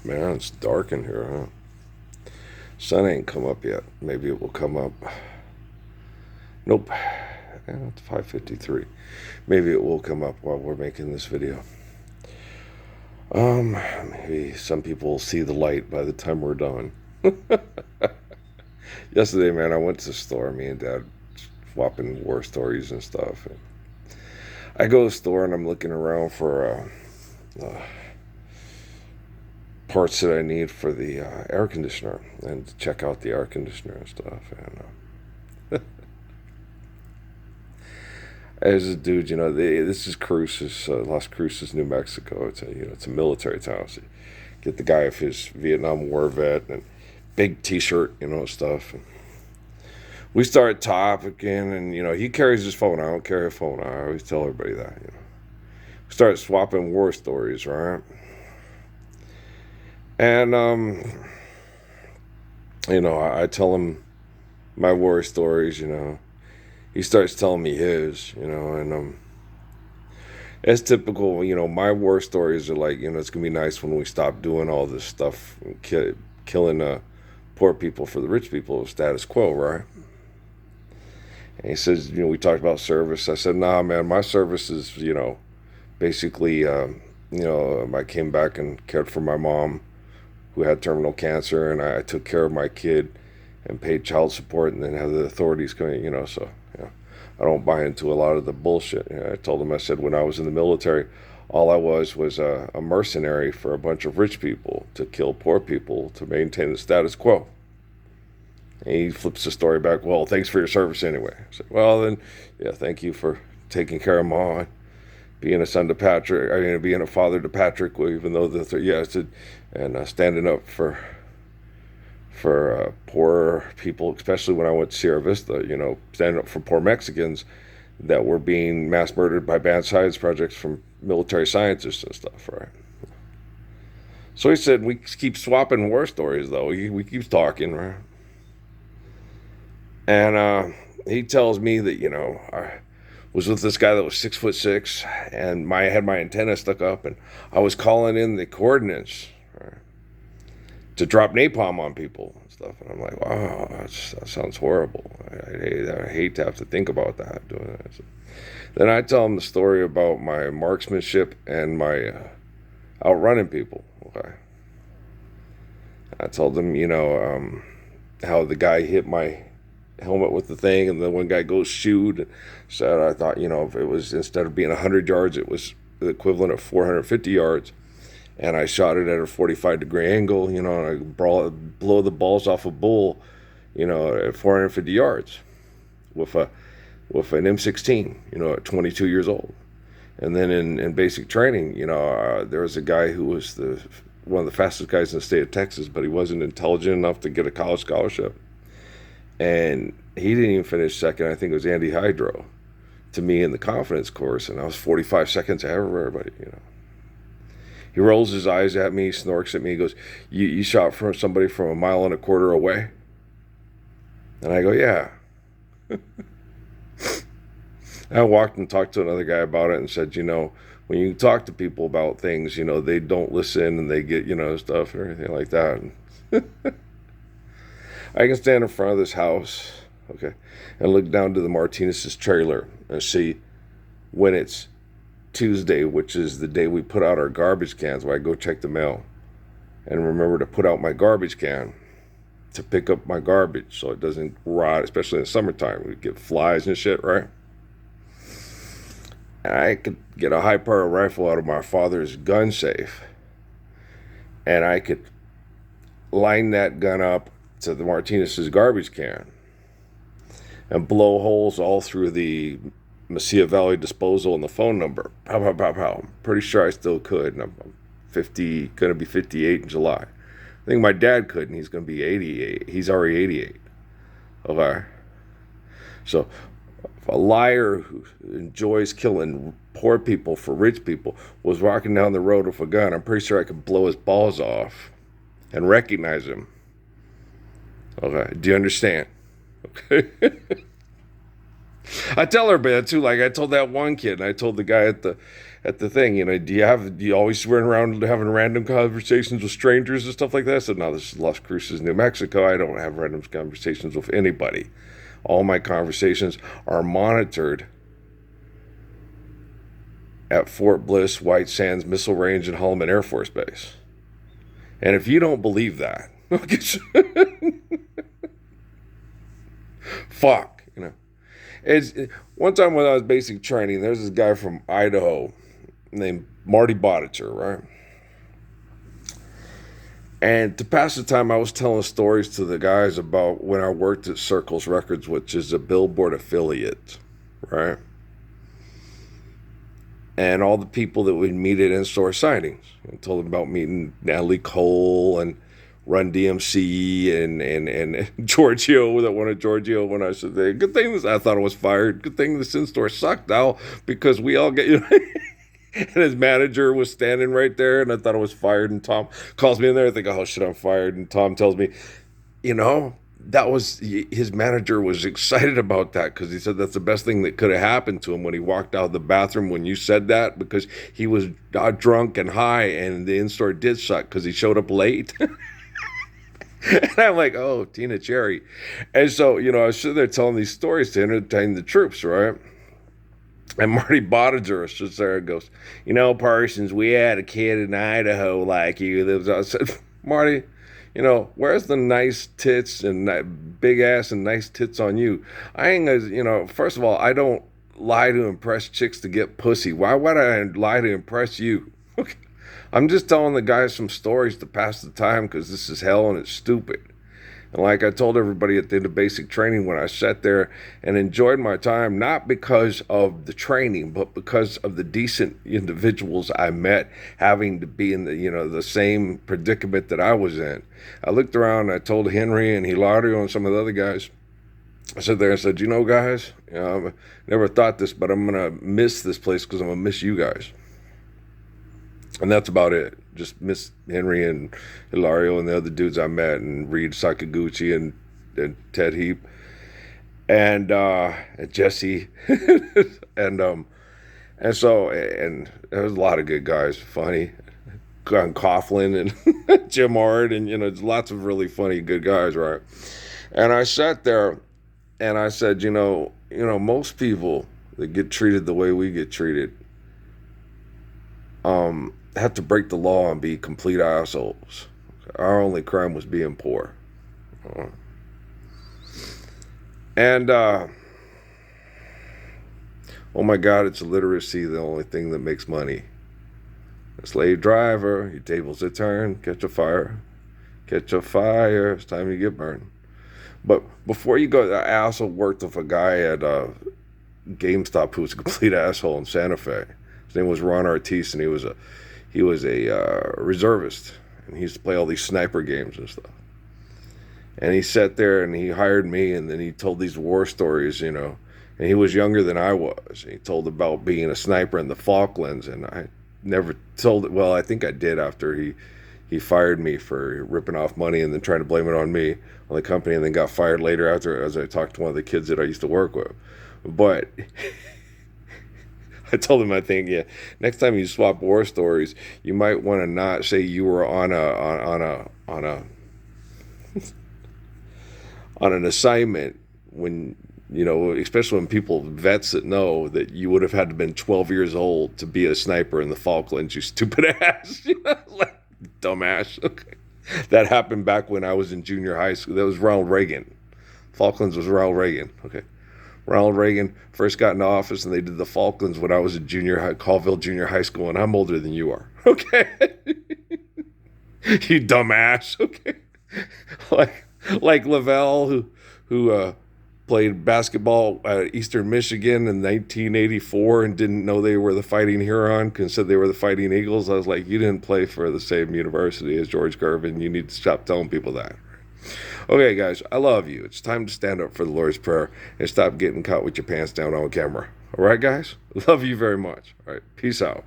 Man, it's dark in here, huh? Sun ain't come up yet. Maybe it will come up. Nope. Yeah, it's 5:53. Maybe it will come up while we're making this video. Maybe some people will see the light by the time we're done. Yesterday, man, I went to the store. Me and Dad swapping war stories and stuff. And I go to the store and I'm looking around for parts that I need for the air conditioner and to check out the air conditioner and stuff. And as a dude, this is Cruces, Las Cruces, New Mexico. It's a military town. So get the guy with his Vietnam War vet and big T-shirt, stuff. And we start talking, and he carries his phone. I don't carry a phone. I always tell everybody that. We start swapping war stories, right? And I tell him my war stories. He starts telling me his. And as typical, my war stories are like, it's gonna be nice when we stop doing all this stuff, killing poor people for the rich people, status quo, right? And he says, we talked about service. I said, nah, man, my service is, basically, I came back and cared for my mom who had terminal cancer, and I took care of my kid and paid child support, and then have the authorities coming, so, I don't buy into a lot of the bullshit. I told him, I said, when I was in the military, all I was a mercenary for a bunch of rich people to kill poor people to maintain the status quo. And he flips the story back, well, thanks for your service anyway. I said, well, then, yeah, thank you for taking care of Mom, being a son to Patrick, being a father to Patrick, even though I said, and standing up for poor people, especially when I went to Sierra Vista, standing up for poor Mexicans that were being mass murdered by bad science projects from military scientists and stuff, right? So he said, we keep swapping war stories, though. We keep talking, right? And he tells me that, I was with this guy that was 6'6", and I had my antenna stuck up, and I was calling in the coordinates, right, to drop napalm on people and stuff. And I'm like, wow, that sounds horrible. I hate to have to think about that, doing that. So then I tell him the story about my marksmanship and my outrunning people. Okay. I told him, how the guy hit my helmet with the thing, and then one guy goes shoot. Said, I thought, if it was, instead of being 100 yards, it was the equivalent of 450 yards. And I shot it at a 45-degree angle, and I blow the balls off a bull, at 450 yards with an M16, at 22 years old. And then in basic training, there was a guy who was one of the fastest guys in the state of Texas, but he wasn't intelligent enough to get a college scholarship. And he didn't even finish second. I think it was Andy Hydro to me in the confidence course, and I was 45 seconds ahead of everybody, He rolls his eyes at me, snorks at me, he goes, you shot from somebody from 1.25 miles away? And I go, yeah. I walked and talked to another guy about it and said, when you talk to people about things, they don't listen, and they get, stuff and everything like that. I can stand in front of this house, okay, and look down to the Martinez's trailer and see when it's Tuesday, which is the day we put out our garbage cans, where I go check the mail and remember to put out my garbage can to pick up my garbage so it doesn't rot, especially in the summertime. We get flies and shit, right? And I could get a high-power rifle out of my father's gun safe, and I could line that gun up to the Martinez's garbage can and blow holes all through the Mesilla Valley disposal and the phone number. Pow, pow, pow, pow. I'm pretty sure I still could, and I'm going to be 58 in July. I think my dad could, and he's going to be 88. He's already 88. Okay? So, if a liar who enjoys killing poor people for rich people was walking down the road with a gun, I'm pretty sure I could blow his balls off and recognize him. Okay, do you understand? Okay. I tell her, man, too. Like I told that one kid, and I told the guy at at the thing, do you always run around having random conversations with strangers and stuff like that? I said, no, this is Las Cruces, New Mexico. I don't have random conversations with anybody. All my conversations are monitored at Fort Bliss, White Sands Missile Range, and Holloman Air Force Base. And if you don't believe that, fuck, It's one time when I was basic training, there's this guy from Idaho named Marty Bodicher, right? And to pass the time, I was telling stories to the guys about when I worked at Circles Records, which is a Billboard affiliate, right? And all the people that would meet at in-store signings. I told them about meeting Natalie Cole and Run DMC and Giorgio, that one of Giorgio, when I said, good thing this, I thought I was fired. Good thing this in-store sucked now, because we all get, and his manager was standing right there, and I thought I was fired, and Tom calls me in there, I think, oh shit, I'm fired, and Tom tells me, that was, his manager was excited about that, because he said that's the best thing that could have happened to him when he walked out of the bathroom when you said that, because he was drunk and high, and the in-store did suck because he showed up late. And I'm like, oh, Tina Cherry. And so, I was sitting there telling these stories to entertain the troops, right? And Marty Bodiger sits there and goes, Parsons, we had a kid in Idaho like you. I said, Marty, where's the nice tits and big ass and nice tits on you? I ain't gonna, first of all, I don't lie to impress chicks to get pussy. Why would I lie to impress you? I'm just telling the guys some stories to pass the time, because this is hell and it's stupid. And like I told everybody at the end of basic training, when I sat there and enjoyed my time, not because of the training, but because of the decent individuals I met, having to be in the same predicament that I was in. I looked around and I told Henry and Hilario and some of the other guys, I sat there and said, guys, I never thought this, but I'm going to miss this place because I'm going to miss you guys. And that's about it. Just miss Henry and Hilario and the other dudes I met, and Reed Sakaguchi and Ted Heap and Jesse and so there was a lot of good guys, funny, Coughlin and Jim Hart, and there's lots of really funny good guys, right? And I sat there and I said, most people that get treated the way we get treated have to break the law and be complete assholes. Our only crime was being poor. And oh my God, it's literacy, the only thing that makes money. A slave driver, your tables a turn, catch a fire, it's time to get burned. But before you go, I also worked with a guy at GameStop who was a complete asshole in Santa Fe. His name was Ron Artis, and he was a reservist, and he used to play all these sniper games and stuff. And he sat there and he hired me, and then he told these war stories, and he was younger than I was. He told about being a sniper in the Falklands, and I never told it. Well, I think I did after he fired me for ripping off money and then trying to blame it on me, on the company, and then got fired later after, as I talked to one of the kids that I used to work with. But I told him, I think, next time you swap war stories, you might want to not say you were on an assignment when, especially when vets that know that you would have had to been 12 years old to be a sniper in the Falklands, you stupid ass, like dumbass. Okay. That happened back when I was in junior high school. That was Ronald Reagan. Falklands was Ronald Reagan. Okay. Ronald Reagan first got into office, and they did the Falklands when I was at Colville Junior High School, and I'm older than you are. Okay. You dumbass. Okay. Like Lavelle, who played basketball at Eastern Michigan in 1984 and didn't know they were the Fighting Huron and said they were the Fighting Eagles. I was like, you didn't play for the same university as George Gervin. You need to stop telling people that. Okay, guys, I love you. It's time to stand up for the Lord's Prayer and stop getting caught with your pants down on camera. All right, guys? Love you very much. All right, peace out.